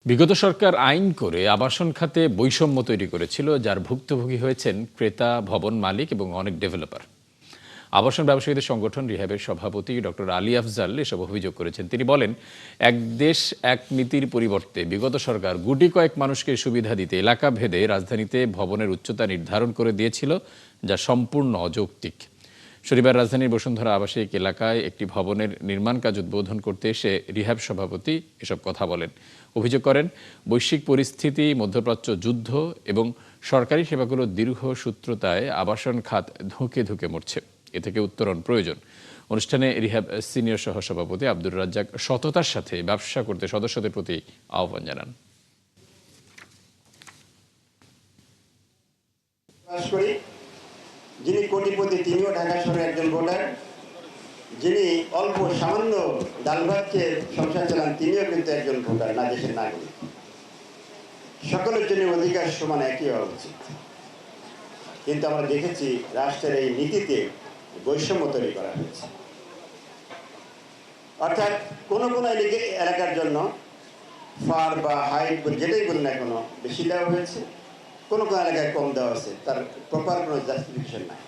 বিগত সরকার আইন করে আবাসন খাতে বৈষম্য তৈরি করেছিল, যার ভুক্তভোগী হয়েছেন ক্রেতা, ভবন মালিক এবং অনেক ডেভেলপার। আবাসন ব্যবসায়ীদের সংগঠন রিহ্যাবের সভাপতি ডক্টর আলী আফজাল এসব অভিযোগ করেছেন। তিনি বলেন, এক দেশ এক নীতির পরিবর্তে বিগত সরকার গুটি কয়েক মানুষকে সুবিধা দিতে এলাকা ভেদে রাজধানীতে ভবনের উচ্চতা নির্ধারণ করে দিয়েছিল, যা সম্পূর্ণ অযৌক্তিক। শনিবার রাজধানীর বসুন্ধরা আবাসিক এলাকায় একটি ভবনের নির্মাণ কাজ উদ্বোধন করতে এসে রিহ্যাব সভাপতি এসব কথা বলেন। অভিযোগ করেন, বৈশ্বিক পরিস্থিতি, মধ্যপ্রাচ্য যুদ্ধ এবং সরকারি সেবাগুলোর দীর্ঘ সূত্রতায় আবাসন খাত ধুঁকে ধুঁকে মরছে। এ থেকে উত্তরণ প্রয়োজন। অনুষ্ঠানে রিহ্যাব সিনিয়র সহসভাপতি আব্দুর রাজ্জাক সততার সাথে ব্যবসা করতে সদস্যদের প্রতি আহ্বান জানান। যিনি কোটিপতি তিনিও ঢাকা শহরের একজন ভোটার, যিনি অল্প সামান্য ডাল ভাত খেয়ে সংসার চালান তিনিও কিন্তু একজন ভোটার, না দেশের নাগরিক। সকলের জন্য অধিকার সমান একই হওয়া উচিত। কিন্তু আমরা দেখেছি রাষ্ট্রের এই নীতিতে বৈষম্য তৈরি করা হয়েছে। অর্থাৎ কোনো কোনো এলাকার জন্য ফার বা হাইট যেটাই বলুন না কোনো বেশি দেওয়া হয়েছে, কোনো কোনো এলাকায় কম দেওয়া হয়েছে, তার প্রপার কোনো জাস্টিফিকেশন নাই।